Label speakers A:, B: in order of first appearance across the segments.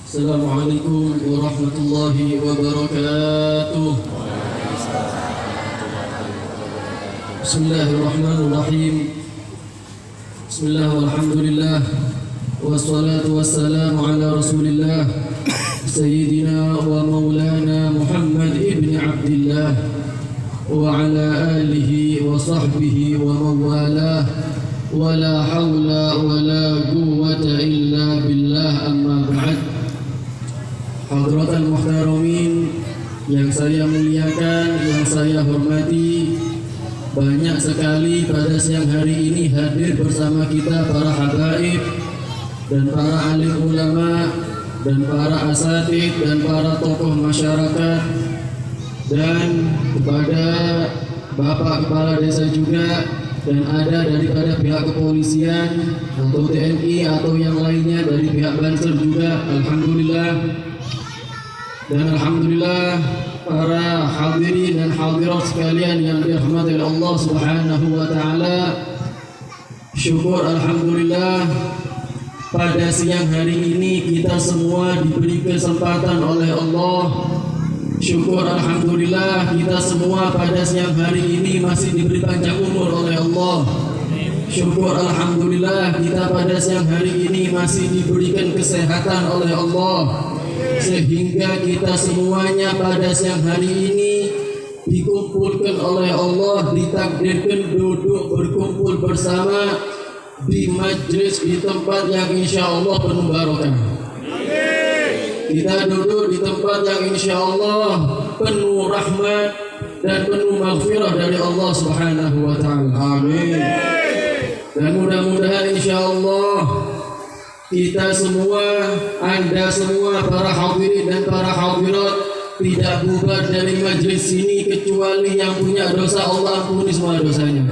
A: Assalamualaikum warahmatullahi wabarakatuh. Bismillahirrahmanirrahim. Bismillah walhamdulillah. Wassalatu wassalamu ala rasulillah Sayyidina wa maulana Muhammad ibn Abdillah wa ala alihi wa sahbihi wa mawalah. Wa la hawla wa la quwwata illa billah, amma ba'd. Hadratal muhtaramin yang saya muliakan, yang saya hormati, banyak sekali pada siang hari ini hadir bersama kita para habaib dan para alim ulama dan para asatid dan para tokoh masyarakat, dan kepada Bapak Kepala Desa juga, dan ada daripada pihak kepolisian atau TNI atau yang lainnya dari pihak Banser juga. Alhamdulillah. Dan alhamdulillah para hadirin dan hadirat sekalian yang dirahmati oleh Allah Subhanahu wa taala. Syukur alhamdulillah pada siang hari ini kita semua diberi kesempatan oleh Allah. Syukur alhamdulillah kita semua pada siang hari ini masih diberi panjang umur oleh Allah. Syukur alhamdulillah kita pada siang hari ini masih diberikan kesehatan oleh Allah, sehingga kita semuanya pada siang hari ini dikumpulkan oleh Allah, ditakdirkan duduk berkumpul bersama di majlis, di tempat yang insya Allah penuh barokah. Kita duduk di tempat yang insya Allah penuh rahmat dan penuh maghfirah dari Allah Subhanahu wa ta'ala. Amin. Dan mudah-mudahan insya Allah kita semua, Anda semua, para hadirin dan para hadirat, tidak bubar dari majlis ini kecuali yang punya dosa Allah ampuni semua dosanya.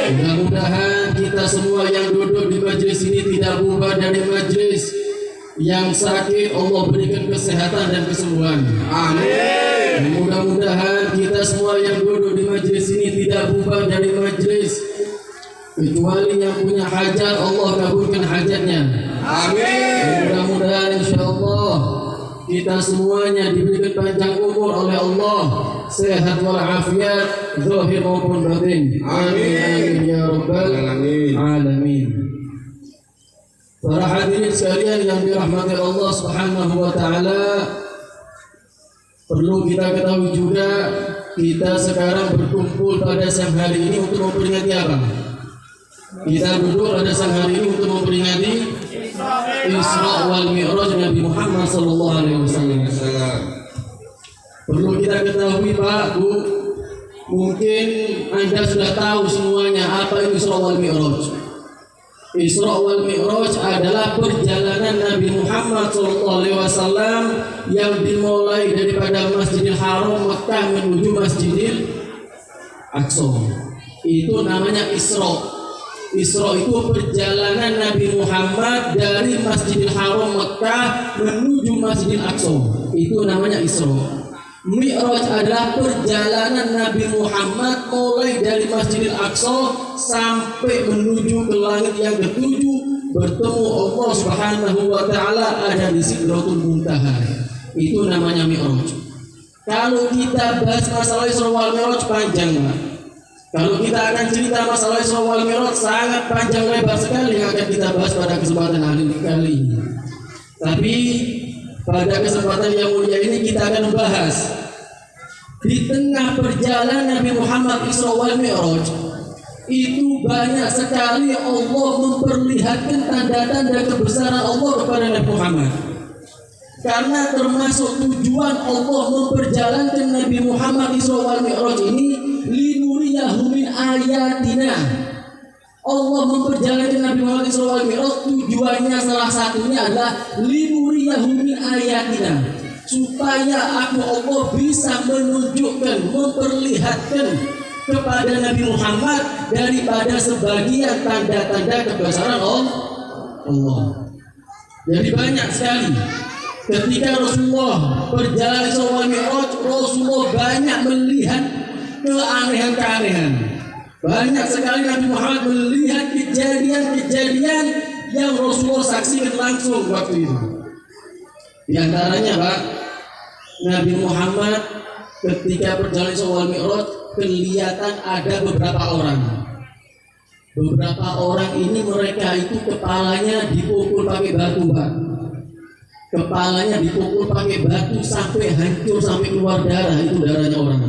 A: Mudah-mudahan kita semua yang duduk di majlis ini tidak bubar dari majlis. Yang sakit Allah berikan kesehatan dan kesembuhan. Amin. Mudah-mudahan kita semua yang duduk di majlis ini tidak bubar dari majlis kecuali yang punya hajat Allah kabulkan hajatnya. Amin. Mudah-mudahan insyaallah kita semuanya diberikan panjang umur oleh Allah, sehat walafiat zahir maupun batin. Amin. Amin ya rabbal alamin. Para hadirin sekalian yang dirahmati Allah Subhanahu wa taala, perlu kita ketahui juga kita sekarang berkumpul pada siang hari ini untuk memperingati apa? Kita duduk pada siang hari ini untuk memperingati Isra wal Mi'raj Nabi Muhammad sallallahu alaihi wasallam. Perlu kita ketahui Pak, Bu, mungkin Anda sudah tahu semuanya apa itu Isra wal Mi'raj. Isra wal Mi'raj adalah perjalanan Nabi Muhammad SAW yang dimulai daripada Masjidil Haram Mekah menuju Masjidil Aqsa. Itu namanya Isra. Isra itu perjalanan Nabi Muhammad dari Masjidil Haram Mekah menuju Masjidil Aqsa. Itu namanya Isra. Mi'raj adalah perjalanan Nabi Muhammad mulai dari Masjidil Aqsa sampai menuju ke langit yang ketujuh, bertemu Allah Subhanahu wa taala ada di Sidratul Muntaha. Itu namanya Mi'raj. Kalau kita bahas masalah Isra wal Mi'raj panjang, Pak. Kalau kita akan cerita masalah Isra wal Mi'raj sangat panjang lebar sekali yang akan kita bahas pada kesempatan hari ini. Tapi pada kesempatan yang mulia ini kita akan membahas di tengah perjalanan Nabi Muhammad Isra wal Mi'raj itu banyak sekali Allah memperlihatkan tanda-tanda kebesaran Allah kepada Nabi Muhammad. Karena termasuk tujuan Allah memperjalankan Nabi Muhammad Isra wal Mi'raj ini linuriyahu min ayatina. Allah memperjalankan Nabi Muhammad Isra wal Mi'raj tujuannya salah satunya adalah linuriyahu min ayatina, supaya aku Allah bisa menunjukkan, memperlihatkan kepada Nabi Muhammad daripada sebagian tanda-tanda kebesaran Allah. Jadi banyak sekali ketika Rasulullah perjalanan Isra wal Mi'raj, Rasulullah banyak melihat keanehan-keanehan. Banyak sekali Nabi Muhammad melihat kejadian-kejadian yang Rasulullah saksikan langsung waktu itu. Di antaranya Pak, Nabi Muhammad ketika berjalan Isra wal Mi'raj kelihatan ada beberapa orang. Beberapa orang ini mereka itu kepalanya dipukul pakai batu Pak. Kepalanya dipukul pakai batu sampai hancur, sampai keluar darah, itu darahnya orang.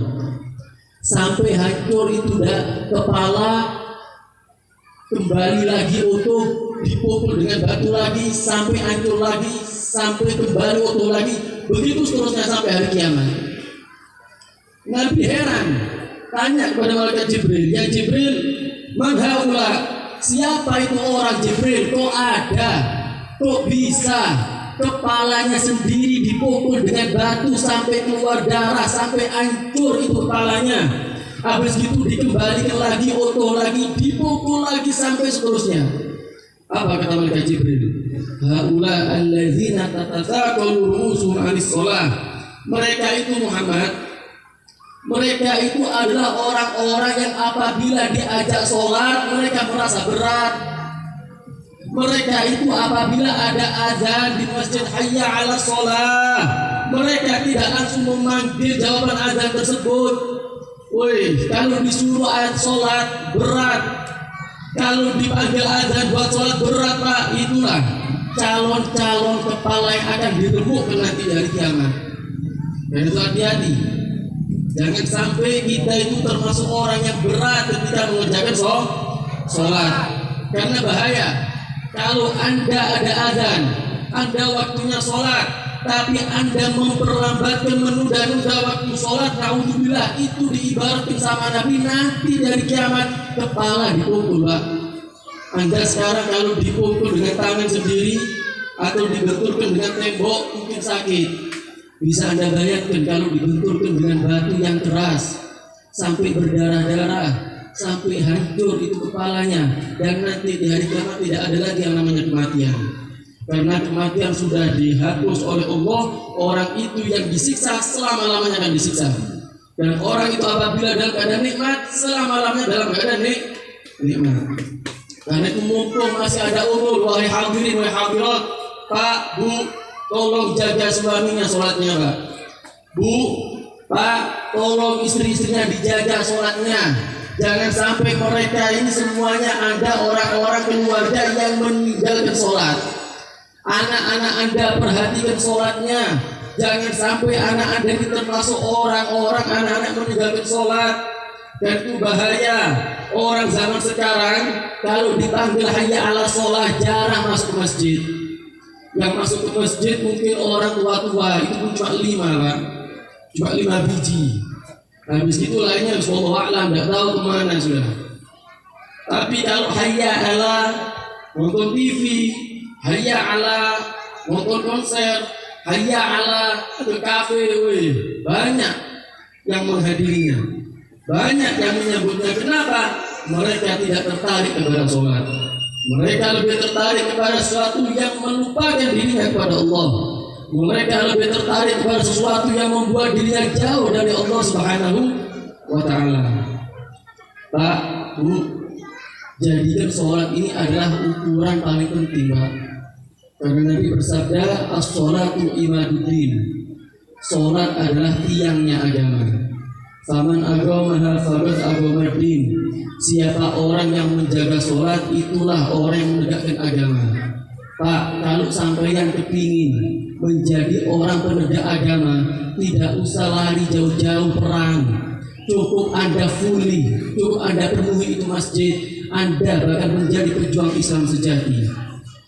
A: Sampai hancur itu kepala, kembali lagi utuh, dipukul dengan batu lagi, sampai hancur lagi, sampai kembali utuh lagi, begitu seterusnya sampai hari kiamat. Nabi heran, tanya kepada malaikat Jibril, ya Jibril, man haula, siapa itu orang Jibril? Kok ada? Kok bisa? Kepalanya sendiri dipukul dengan batu sampai keluar darah, sampai hancur itu kepalanya. Habis itu dikembalikan lagi, utuh lagi, dipukul lagi sampai seterusnya. Apa kata malaikat Jibril? Haula alladzina tatasaqalu ru'usuhum 'anis shalah. Mereka itu Muhammad, mereka itu adalah orang-orang yang apabila diajak sholat mereka merasa berat. Mereka itu apabila ada azan di masjid hayya 'ala shalah, mereka tidak langsung memanggil jawaban azan tersebut. Woi, kalau disuruh ayat sholat berat, kalau dipanggil azan buat sholat berat Pak. Itulah calon-calon kepala yang akan diremukkan nanti dari kiamat. Dan itu hati-hati, jangan sampai kita itu termasuk orang yang berat ketika mengerjakan sholat. Karena bahaya kalau Anda ada azan, Anda waktunya sholat, tapi Anda memperlambatkan, menunda-nunda waktu sholat, naudzubillah, itu diibaratkan sama Nabi nanti dari kiamat kepala dipukul Pak. Anda sekarang kalau dipukul dengan tangan sendiri atau dibenturkan dengan tembok mungkin sakit. Bisa Anda bayangkan kalau dibenturkan dengan batu yang keras sampai berdarah-darah, sampai hancur itu kepalanya, dan nanti di hari kiamat tidak ada lagi yang namanya kematian. Karena kematian sudah dihapus oleh Allah, orang itu yang disiksa selama-lamanya akan disiksa. Dan orang itu apabila dalam keadaan nikmat, selama-lamanya dalam keadaan nikmat. Karena itu mumpung masih ada umur, wahai hadirin, wahai hadirat, Pak, Bu, tolong jaga suaminya sholatnya Pak. Bu, Pak, tolong istri-istrinya dijaga sholatnya. Jangan sampai mereka ini semuanya ada orang-orang keluarga yang meninggalkan sholat. Anak-anak Anda perhatikan sholatnya. Jangan sampai anak Anda ini termasuk orang-orang anak-anak meninggalkan sholat. Dan itu bahaya. Orang zaman sekarang kalau dipanggil hayya 'ala sholat jarang masuk ke masjid. Yang masuk ke masjid mungkin orang tua-tua, itu pun cuma 5 Pak. Cuma 5 biji. Habis itu lainnya wallahu a'lam, tidak tahu kemana sudah. Tapi kalau hayya 'ala nonton TV, hayya 'ala nonton konser, hayya 'ala ke kafe, banyak yang menghadirinya, banyak yang menyebutnya. Kenapa? Mereka tidak tertarik kepada sholat. Mereka lebih tertarik kepada sesuatu yang melupakan dirinya kepada Allah. Mereka lebih tertarik kepada sesuatu yang membuat dirinya jauh dari Allah Subhanahu wa Ta'ala. Pak, Bu, jadikan sholat ini adalah ukuran paling penting Pak. Karena Nabi bersabda, as-sholatu imaduddin. Sholat adalah tiangnya agama. Faman agamaha faqad agamaddin. Siapa orang yang menjaga sholat, itulah orang yang menegakkan agama. Pak, kalau sampeyan kepingin menjadi orang penegak agama, tidak usah lari jauh-jauh perang. Cukup Anda fully, cukup Anda penuhi itu masjid, Anda bahkan menjadi pejuang Islam sejati.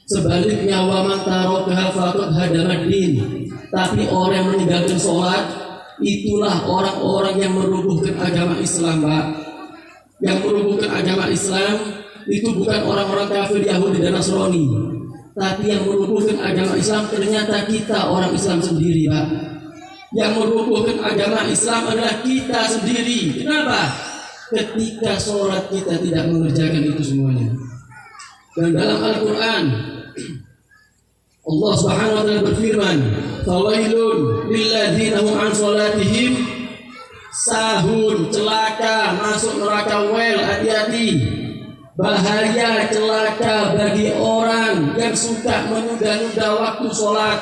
A: Sebaliknya, wa man tarakaha faqad hadamaddin. Tapi orang yang meninggalkan sholat, itulah orang-orang yang merubuhkan agama Islam Pak. Yang merubuhkan agama Islam itu bukan orang-orang kafir Yahudi dan Nasrani, tapi yang merubuhkan agama Islam ternyata kita orang Islam sendiri Pak. Yang merubuhkan agama Islam adalah kita sendiri. Kenapa? Ketika sholat kita tidak mengerjakan itu semuanya. Dan dalam Al-Quran Allah Subhanahu wa Ta'ala berfirman, fawailun lilladzina hum an sholatihim sahun. Celaka, masuk neraka, hati-hati. Bahaya, celaka bagi orang yang suka menunda-nunda waktu sholat.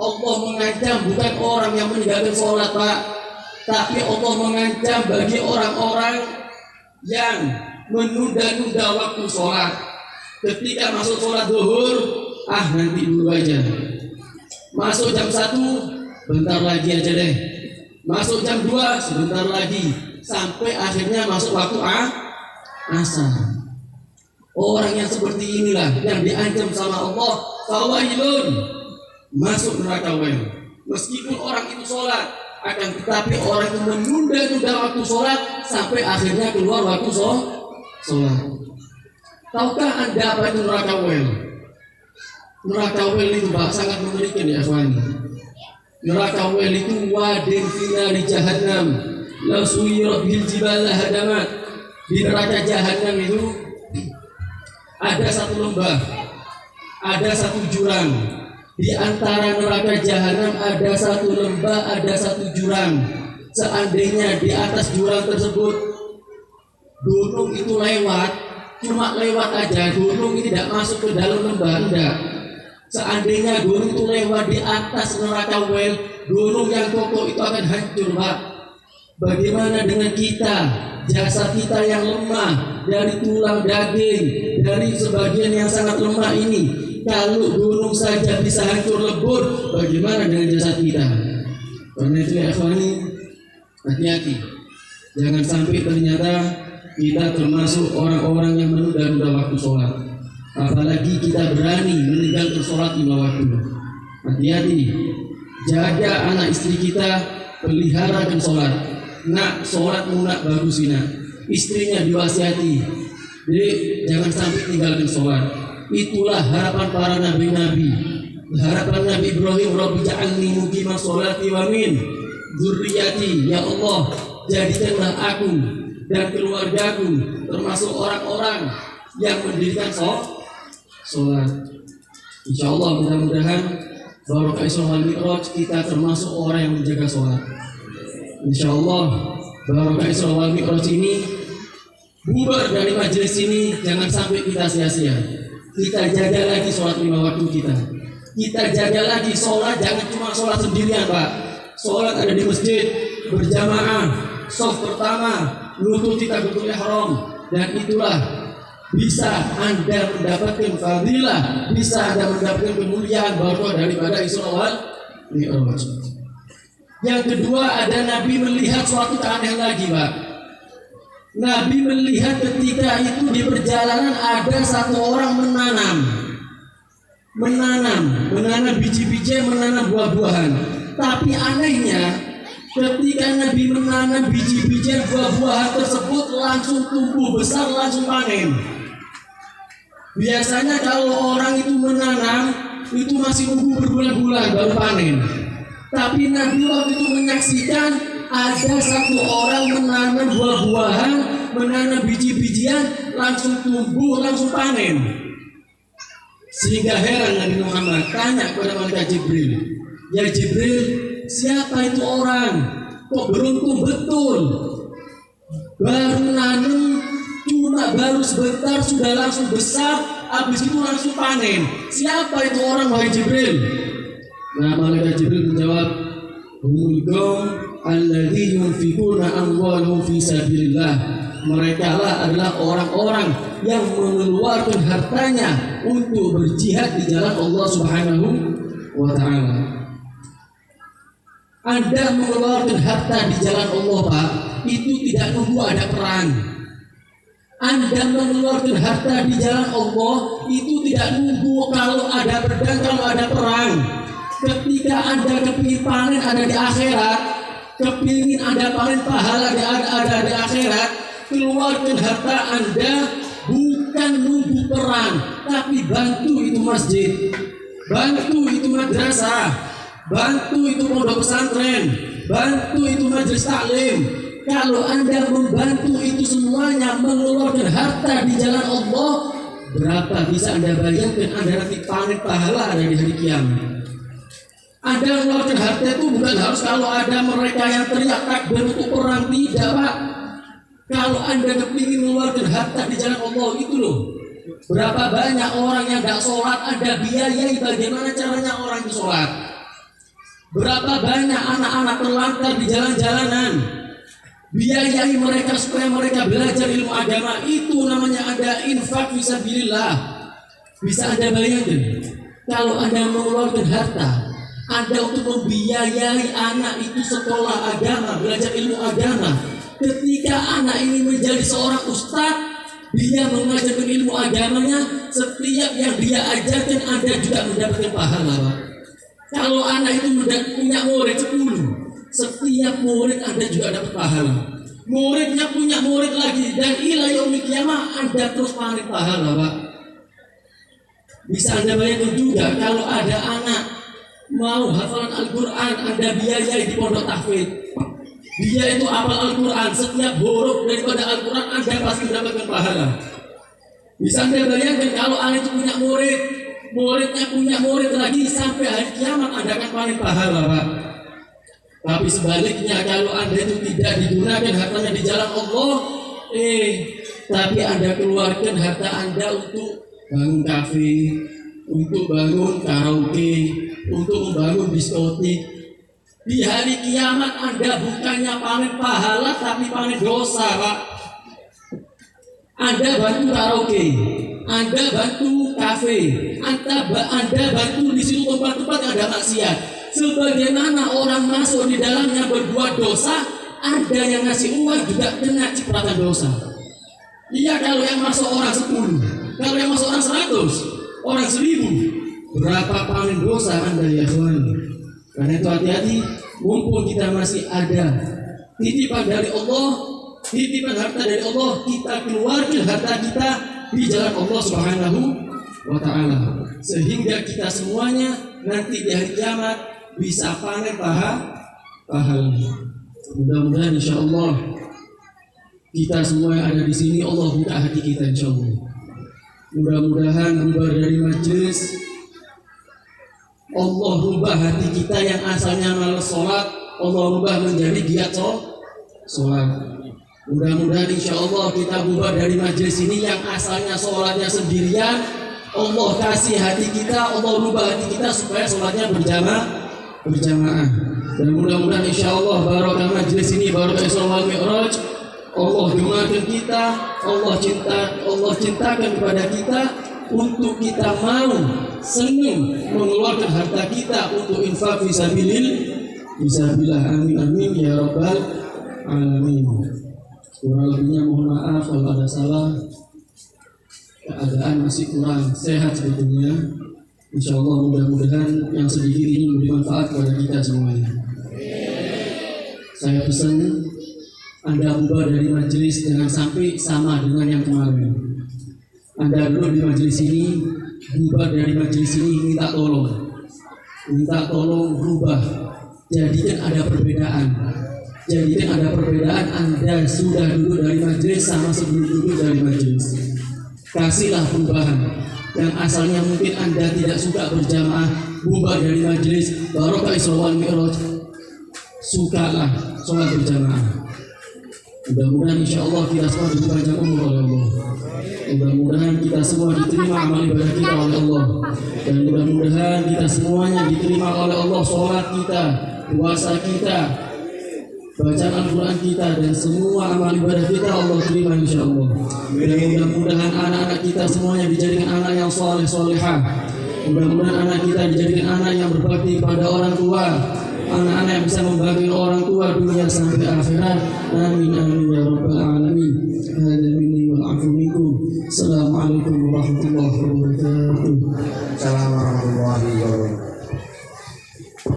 A: Allah mengancam bukan orang yang meninggalkan sholat, Pak, tapi Allah mengancam bagi orang-orang yang menunda-nunda waktu sholat. Ketika masuk sholat zuhur, nanti dulu aja. Masuk jam 1, bentar lagi aja deh. Masuk jam 2, sebentar lagi. Sampai akhirnya masuk waktu asar. Orang yang seperti inilah yang diancam sama Allah, fawailun, masuk neraka wail. Meskipun orang itu sholat, akan tetapi orang itu menunda-nunda waktu sholat sampai akhirnya keluar waktu sholat. Tahukah Anda apa itu neraka wail? Neraka wail itu Pak sangat mengerikan ya ikhwan. Neraka wail itu wadin finari jahannam, la suyirat bil jibal hadamat. Di neraka jahannam itu ada satu lembah, ada satu jurang. Di antara neraka jahanam ada satu lembah, ada satu jurang. Seandainya di atas jurang tersebut gunung itu lewat, cuma lewat aja, gunung ini tidak masuk ke dalam lembah, enggak. Seandainya gunung itu lewat di atas neraka wail, gunung yang kokoh itu akan hancur, Pak. Bagaimana dengan kita? Jasad kita yang lemah, dari tulang daging, dari sebagian yang sangat lemah ini, kalau gunung saja bisa hancur lebur, bagaimana dengan jasad kita? Karena itu ya ikhwani, hati-hati, jangan sampai ternyata kita termasuk orang-orang yang menunda-nunda waktu sholat. Apalagi kita berani meninggalkan sholat lima waktu. Hati-hati, jaga anak istri kita, peliharakan sholat. Nak, sholatmu nak bagus nak. Istrinya diwasiati, jadi jangan sampai tinggalkan sholat. Itulah harapan para nabi-nabi. Harapan Nabi Ibrahim, Rabbi ja'alni muqima sholati wa min dzurriyyati. Ya Allah, jadikanlah aku dan keluargaku termasuk orang-orang yang mendirikan sholat. Insyaallah mudah-mudahan Barokah Isra wal Mi'raj kita termasuk orang yang menjaga sholat. Insyaallah Barokah Isra wal Mi'raj ini bubar dari majelis ini, jangan sampai kita sia-sia. Kita jaga lagi sholat lima waktu kita. Kita jaga lagi sholat, jangan cuma sholat sendirian, Pak. Sholat ada di masjid berjamaah, shaf pertama, nututi takbiratul ihram, dan itulah bisa Anda mendapatkan fadilah, bisa Anda mendapatkan kemuliaan barokah daripada Isra wal Mi'raj. Yang kedua, ada Nabi melihat suatu keanehan lagi, Pak. Nabi melihat ketika itu di perjalanan ada satu orang menanam biji-biji, menanam buah-buahan. Tapi anehnya, ketika Nabi menanam biji-bijian buah-buahan tersebut langsung tumbuh besar, langsung panen. Biasanya kalau orang itu menanam itu masih nunggu berbulan-bulan baru panen. Tapi Nabi waktu itu menyaksikan ada satu orang menanam buah-buahan, menanam biji-bijian, langsung tumbuh, langsung panen. Sehingga heran Nabi Muhammad tanya kepada malaikat Jibril, ya Jibril, siapa itu orang? Kok beruntung betul? Baru nanam, cuma baru sebentar sudah langsung besar, habis itu langsung panen. Siapa itu orang, wahai Jibril? Nah, malaikat Jibril menjawab, humul qaum alladzi yunfikuna amwalahum fi sabilillah. Mereka lah adalah orang-orang yang mengeluarkan hartanya untuk berjihad di jalan Allah Subhanahu wa taala. Anda mengeluarkan harta di jalan Allah, Pak, itu tidak nunggu ada perang. Anda mengeluarkan harta di jalan Allah itu tidak nunggu kalau ada pedang, kalau ada perang. Ketika Anda kepingin panen ada di akhirat, kepingin Anda panen pahala ada di akhirat, keluarkan harta Anda bukan nunggu perang, tapi bantu itu masjid, bantu itu madrasah, bantu itu pondok pesantren, bantu itu majelis taklim. Kalau Anda membantu itu semuanya, mengeluarkan harta di jalan Allah, berapa bisa Anda bayangkan Anda nanti panen pahala ada di hari kiamat? Anda mengeluarkan harta itu bukan harus kalau ada mereka yang teriak takbir untuk perang, tidak, Pak. Kalau Anda kepingin mengeluarkan harta di jalan Allah itu loh, berapa banyak orang yang tidak sholat, Anda biayai bagaimana caranya orang itu sholat. Berapa banyak anak-anak terlantar di jalan-jalanan. Biayai mereka supaya mereka belajar ilmu agama. Itu namanya ada infak fisabilillah. Bisa Anda bayangkan, kalau Anda mengeluarkan harta Anda untuk membiayai anak itu sekolah agama, belajar ilmu agama. Ketika anak ini menjadi seorang ustadz, dia mengajarkan ilmu agamanya, setiap yang dia ajarkan Anda juga mendapatkan pahala, Pak. Kalau anak itu punya murid 10, setiap murid Anda juga dapat pahala. Muridnya punya murid lagi, dan ila yaumil qiyamah Anda terus panen pahala, Pak. Bisa Anda bayangkan juga kalau ada anak mau hafalan Al-Quran, Anda biayai di pondok tahfidz. Dia itu hafal Al-Quran, setiap huruf daripada Al-Quran Anda pasti mendapatkan pahala. Bisa Anda bayangkan kalau anak itu punya murid, muridnya punya murid lagi, sampai hari kiamat Anda akan panen pahala, Pak. Tapi sebaliknya kalau Anda itu tidak digunakan hartanya di jalan Allah, tapi Anda keluarkan harta Anda untuk bangun kafe, untuk bangun karaoke, untuk membangun diskotik. Di hari kiamat Anda bukannya panen pahala tapi panen dosa, Pak. Anda bantu karaoke, Anda bantu kafe, Anda bantu di situ tempat-tempat ada maksiat. Sebagaimana orang masuk di dalamnya berbuat dosa, Anda yang ngasih uang juga kena cipratan dosa. Iya, kalau yang masuk orang 10, kalau yang masuk orang 100, orang 1000, berapa panen dosa Anda ya Tuhan? Karena itu hati-hati, mumpung kita masih ada titipan dari Allah, titipan harta dari Allah, kita keluarkan harta kita di jalan Allah Subhanahu wa Ta'ala, sehingga kita semuanya nanti di hari kiamat bisa panen pahala. Mudah-mudahan insya Allah kita semua yang ada di sini Allah buka hati kita insya Allah. Mudah-mudahan keluar dari majelis Allah rubah hati kita yang asalnya malas sholat, Allah rubah menjadi giat sholat. Mudah-mudahan insya Allah kita rubah dari majelis ini yang asalnya sholatnya sendirian, Allah kasih hati kita, Allah rubah hati kita supaya sholatnya berjamaah. Dan mudah-mudahan insya Allah barokah majelis ini, barokah Isra wal Mi'raj, Allah dengarkan kita, Allah cintakan kepada kita untuk kita mau senang mengeluarkan harta kita untuk infak fisabilillah. Amin amin ya rabbal alamin. Kurang lebihnya mohon maaf kalau ada salah. Keadaan masih kurang sehat sebetulnya. Insya Allah mudah-mudahan yang sedikit ini memberi manfaat kepada kita semuanya. Saya pesan Anda ubah dari majelis jangan sampai sama dengan yang kemarin. Anda dulu di majelis ini, ubah dari majelis ini, minta tolong rubah. Jadikan ada perbedaan. Anda sudah duduk dari majelis sama sebelum duduk dari majelis. Kasihlah perubahan. Yang asalnya mungkin Anda tidak suka berjamaah, ubah dari majelis barokah Isra wal Mi'raj, sukalah sholat berjamaah. Mudah-mudahan insya Allah kita semua dipanjang umur oleh Allah. Mudah-mudahan kita semua diterima amal ibadah kita oleh Allah. Dan mudah-mudahan kita semuanya diterima oleh Allah, sholat kita, puasa kita, bacaan Al-Quran kita, dan semua amal ibadah kita Allah terima insya Allah. Dan mudah-mudahan anak-anak kita semuanya dijadikan anak yang soleh-solehah. Mudah-mudahan anak kita dijadikan anak yang berbakti pada orang tua, anak-anak yang bisa membagi orang tua dunia sampai akhirat. Amin amin ya rabbal alamin. Hada minni wal afu minkum. Assalamualaikum warahmatullahi wabarakatuh.